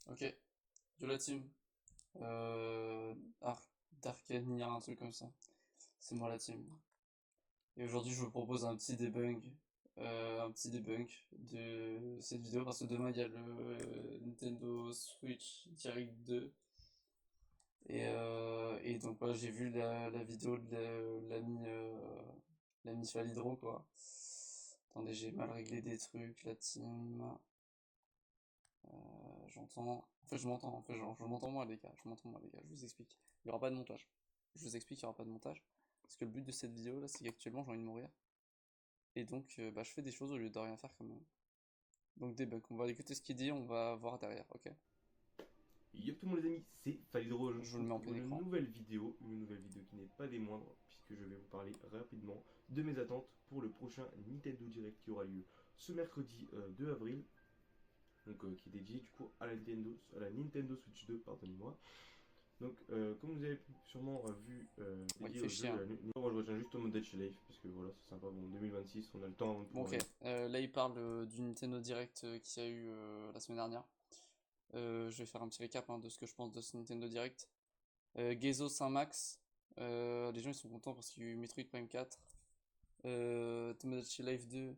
Ok, de la team. Euh, Ar- Darkania, un truc comme ça. C'est moi la team. Et aujourd'hui, je vous propose un petit debunk de cette vidéo parce que demain il y a le Nintendo Switch Direct 2. Et donc, voilà, j'ai vu la vidéo de l'ami Falidro, quoi. Attendez, j'ai mal réglé des trucs, la team. J'entends. En fait, je m'entends. En fait, je m'entends moi, les gars. Je m'entends moi, les gars. Je vous explique. Il n'y aura pas de montage. Je vous explique, il n'y aura pas de montage. Parce que le but de cette vidéo, là, c'est qu'actuellement, j'ai envie de mourir. Et donc, bah, je fais des choses au lieu de rien faire quand même. Donc, debug. On va écouter ce qu'il dit, on va voir derrière, ok? Yo tout le monde les amis, c'est Falidro, je me Je vous le retrouve mets en pour plein écran. une nouvelle vidéo qui n'est pas des moindres, puisque je vais vous parler rapidement de mes attentes pour le prochain Nintendo Direct qui aura lieu ce mercredi 2 avril, donc qui est dédié du coup à la Nintendo Switch 2, pardonnez-moi. Donc comme vous avez sûrement vu, Ouais, il dédié fait au chier, jeu, hein. moi je retiens juste au mode Dead Life, parce que voilà, c'est sympa, bon 2026, on a le temps avant de Bon, pouvoir ok. y. Là, il parle du Nintendo Direct qu'il y a eu la semaine dernière. Je vais faire un petit récap hein, de ce que je pense de ce Nintendo Direct. Gezo Saint-Max. Les gens ils sont contents parce qu'il y a eu Metroid Prime 4. Tomodachi Life 2.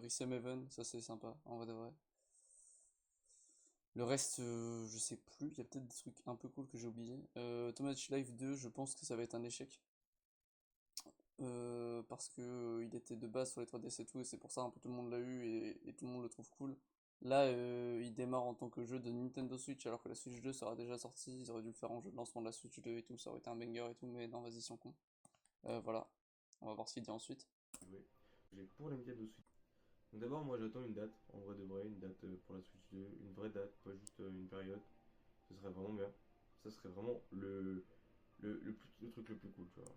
Rhythm Heaven, ça c'est sympa, en vrai de vrai. Le reste, je sais plus, il y a peut-être des trucs un peu cool que j'ai oubliés. Tomodachi Life 2, je pense que ça va être un échec. Parce que il était de base sur les 3DS et tout, et c'est pour ça un peu tout le monde l'a eu et tout le monde le trouve cool. Là, il démarre en tant que jeu de Nintendo Switch, alors que la Switch 2 sera déjà sortie. Ils auraient dû le faire en jeu de lancement de la Switch 2 et tout, ça aurait été un banger et tout, mais non, vas-y, ils sont cons. Voilà, on va voir ce qu'il dit ensuite. Jouer. J'ai pour la Nintendo Switch. Donc d'abord moi j'attends une date, en vrai de vrai, une date pour la Switch 2, une vraie date, pas juste une période. Ce serait vraiment bien. Ça serait vraiment le truc le plus cool, tu vois.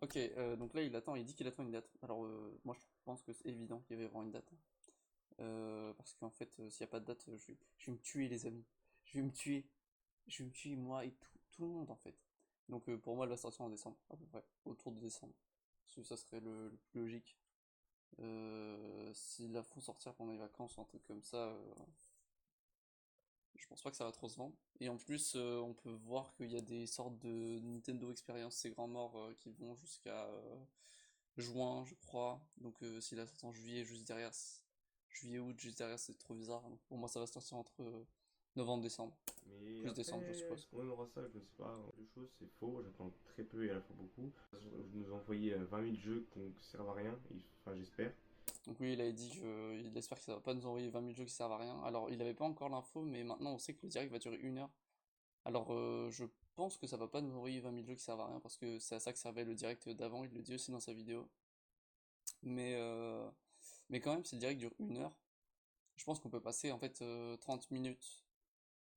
Ok, donc là, il dit qu'il attend une date. Alors, moi, je pense que c'est évident qu'il va y avoir une date. Parce qu'en fait, s'il n'y a pas de date, je vais me tuer, les amis. Je vais me tuer. Je vais me tuer, moi et tout le monde, en fait. Donc, pour moi, elle va sortir en décembre, à peu près. Autour de décembre. Parce que ça serait le plus logique. S'ils la font sortir pendant les vacances ou un truc comme ça, je pense pas que ça va trop se vendre. Et en plus, on peut voir qu'il y a des sortes de Nintendo Experience, ces grands morts qui vont jusqu'à juin, je crois. Donc, s'il la sort en juillet, juste derrière, juillet-août, juste derrière, c'est trop bizarre. Donc, pour moi, ça va sortir entre novembre-décembre. Mais Plus après, décembre, je est-ce suppose. qu'on aura ça? Je ne sais pas. Deux choses, c'est faux. J'attends très peu et à la fois beaucoup. Vous nous envoyez 20 000 jeux qui ne servent à rien. Enfin, j'espère. Donc, oui, il a dit qu'il espère que ça va pas nous envoyer 20 000 jeux qui servent à rien. Alors, il avait pas encore l'info, mais maintenant, on sait que le direct va durer 1 heure. Alors, je pense que ça va pas nous envoyer 20 000 jeux qui servent à rien parce que c'est à ça que servait le direct d'avant. Il le dit aussi dans sa vidéo. Mais, euh, mais quand même, si le direct dure 1 heure, je pense qu'on peut passer en fait 30 minutes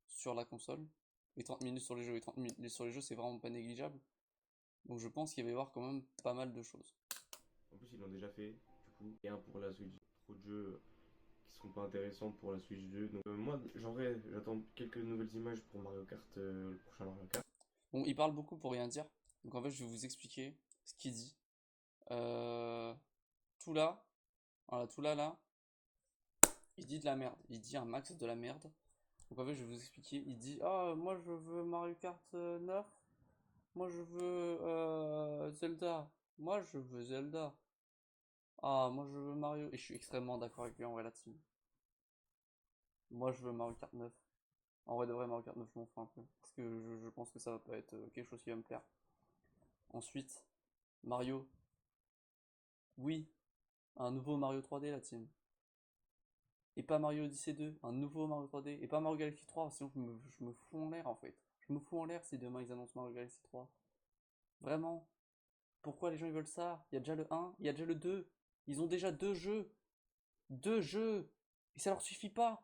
sur la console et 30 minutes sur les jeux. Et 30 minutes sur les jeux, c'est vraiment pas négligeable. Donc je pense qu'il va y avoir quand même pas mal de choses. En plus, ils l'ont déjà fait. Du coup, et un pour la Switch. Trop de jeux qui seront pas intéressants pour la Switch 2. Donc, moi, j'attends quelques nouvelles images pour Mario Kart, le prochain Mario Kart. Bon, il parle beaucoup pour rien dire. Donc en fait, je vais vous expliquer ce qu'il dit. Euh, tout là, voilà, tout là, là, il dit de la merde. Il dit un max de la merde. Donc en fait, je vais vous expliquer. Il dit, ah, moi je veux Mario Kart 9. Moi je veux Zelda. Moi je veux Zelda. Ah, moi je veux Mario. Et je suis extrêmement d'accord avec lui en vrai là-dessus. Moi je veux Mario Kart 9. En vrai de vrai, Mario Kart 9, je m'en fous un peu. Parce que je pense que ça va pas être quelque chose qui va me plaire. Ensuite, Mario. Oui, un nouveau Mario 3D la team. Et pas Mario Odyssey 2, un nouveau Mario 3D. Et pas Mario Galaxy 3, sinon je me fous en l'air en fait. Je me fous en l'air si demain ils annoncent Mario Galaxy 3. Vraiment. Pourquoi les gens ils veulent ça? Il y a déjà le 1, il y a déjà le 2. Ils ont déjà deux jeux. Deux jeux. Et ça leur suffit pas.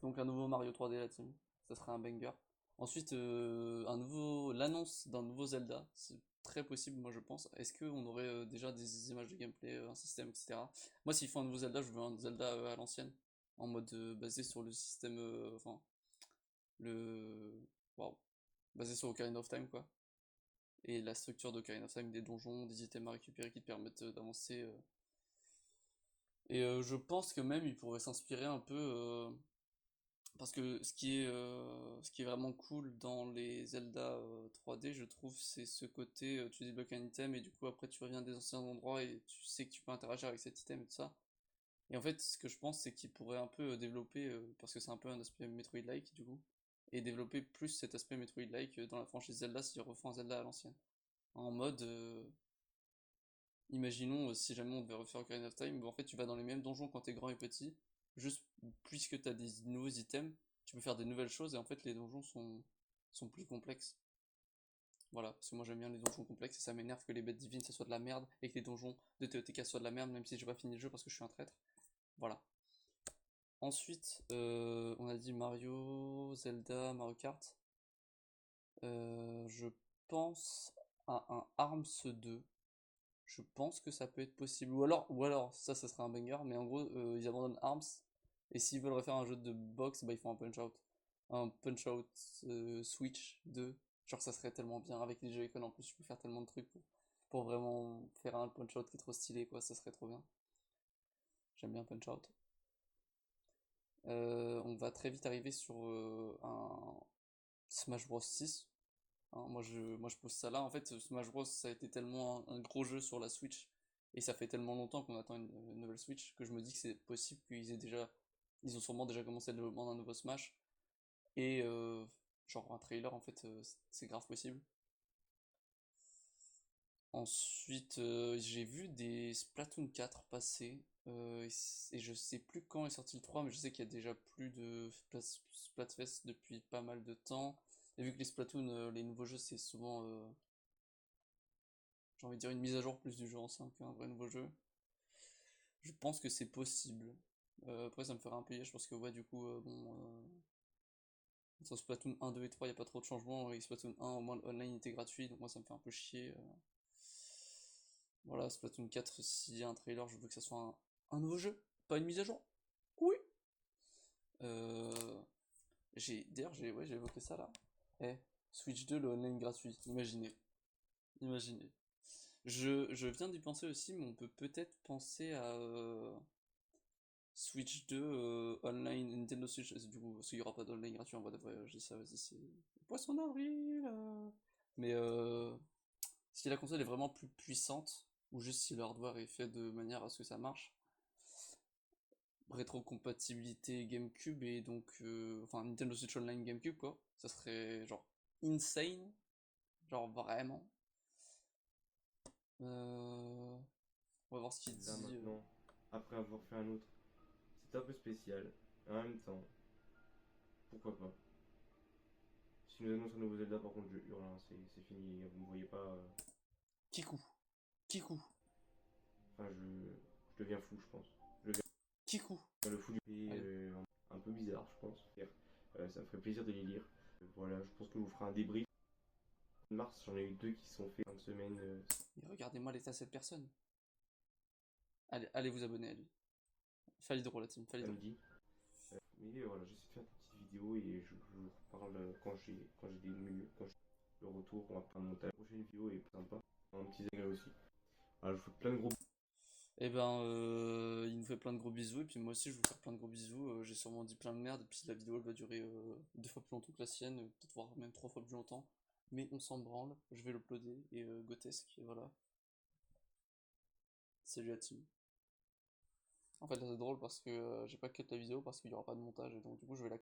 Donc un nouveau Mario 3D la team. Ça serait un banger. Ensuite, l'annonce d'un nouveau Zelda. C'est très possible, moi je pense. Est-ce qu'on aurait déjà des images de gameplay, un système, etc. Moi, s'ils font un nouveau Zelda, je veux un Zelda à l'ancienne. En mode basé sur le système. Enfin, le. Waouh. Basé sur Ocarina of Time, quoi. Et la structure d'Ocarina of Time, des donjons, des items à récupérer qui te permettent d'avancer Et je pense que même il pourrait s'inspirer un peu, parce que ce qui est vraiment cool dans les Zelda 3D, je trouve, c'est ce côté, tu débloques un item et du coup après tu reviens des anciens endroits et tu sais que tu peux interagir avec cet item et tout ça. Et en fait, ce que je pense, c'est qu'il pourrait un peu développer, parce que c'est un peu un aspect Metroid-like du coup, et développer plus cet aspect Metroid-like dans la franchise Zelda s'ils refont un Zelda à l'ancienne. En mode, imaginons si jamais on devait refaire Ocarina of Time, bah, en fait tu vas dans les mêmes donjons quand t'es grand et petit, juste puisque t'as des nouveaux items, tu peux faire des nouvelles choses et en fait les donjons sont plus complexes. Voilà, parce que moi j'aime bien les donjons complexes et ça m'énerve que les bêtes divines ça soit de la merde et que les donjons de TOTK soient de la merde même si j'ai pas fini le jeu parce que je suis un traître. Voilà. Ensuite, on a dit Mario, Zelda, Mario Kart. Je pense à un Arms 2. Je pense que ça peut être possible. Ou alors, ça serait un banger, mais en gros, ils abandonnent Arms. Et s'ils veulent refaire un jeu de boxe, bah ils font un Punch-Out. Un Punch-Out Switch 2. Genre, ça serait tellement bien. Avec les Joy-Con en plus, tu peux faire tellement de trucs pour vraiment faire un Punch-Out qui est trop stylé, quoi. Ça serait trop bien. J'aime bien Punch-Out. On va très vite arriver sur un Smash Bros 6. Hein, moi je pose ça là. En fait, Smash Bros, ça a été tellement un gros jeu sur la Switch, et ça fait tellement longtemps qu'on attend une nouvelle Switch, que je me dis que c'est possible qu'ils aient déjà. Ils ont sûrement déjà commencé le développement d'un nouveau Smash. Et genre un trailer, en fait, c'est grave possible. Ensuite, j'ai vu des Splatoon 4 passer. Et je sais plus quand est sorti le 3, mais je sais qu'il y a déjà plus de Splatfest depuis pas mal de temps. Et vu que les Splatoon, les nouveaux jeux, c'est souvent, j'ai envie de dire, une mise à jour plus du jeu ancien qu'un vrai nouveau jeu, je pense que c'est possible. Après, ça me ferait un peu je pense que, ouais, du coup, bon, entre Splatoon 1, 2 et 3, il n'y a pas trop de changements. Et Splatoon 1, au moins, le online était gratuit, donc moi, ça me fait un peu chier. Voilà, Splatoon 4, s'il y a un trailer, je veux que ça soit un nouveau jeu, pas une mise à jour. Oui! Euh, D'ailleurs, ouais, j'ai évoqué ça là. Eh, Switch 2, le online gratuit, imaginez. Imaginez. Je viens d'y penser aussi, mais on peut peut-être penser à Switch 2 online, Nintendo Switch, du coup, parce qu'il n'y aura pas d'online gratuit en vrai de vrai, je dis ça, vas-y, c'est Poisson d'avril. Mais si la console est vraiment plus puissante, ou juste si le hardware est fait de manière à ce que ça marche, rétrocompatibilité GameCube et donc enfin Nintendo Switch Online GameCube quoi, ça serait genre insane, genre vraiment. On va voir ce qu'il Là dit. maintenant, après avoir fait un autre, c'est un peu spécial. Et en même temps, pourquoi pas. Si nous annonce un nouveau Zelda, par contre, je hurle, hein, c'est fini. Vous me voyez pas. Kiku, Kiku, Enfin, je deviens fou, je pense. Je deviens Kiku. le fou du pays, Allez. un peu bizarre, je pense. Ça me ferait plaisir de les lire. Voilà, je pense que je vous ferai un débrief. En mars, j'en ai eu deux qui sont faits en une semaine. Et regardez-moi l'état de cette personne. Allez vous abonner à lui. Falidro la team, Falidro. Samedi. Mais voilà, j'essaie de faire des petites vidéos et je vous reparle quand j'ai des minutes, quand j'ai le retour, on va faire un montage. La prochaine vidéo est sympa. Un petit agrès aussi. Voilà, je vous fais plein de gros. Et ben il nous fait plein de gros bisous et puis moi aussi je vous fais plein de gros bisous. J'ai sûrement dit plein de merde et puis la vidéo elle va durer 2 fois plus longtemps que la sienne, peut-être voire même 3 fois plus longtemps. Mais on s'en branle, je vais l'uploader et Gotesque, et voilà. Salut la team. En fait là c'est drôle parce que j'ai pas cut la vidéo parce qu'il y aura pas de montage et donc du coup je vais la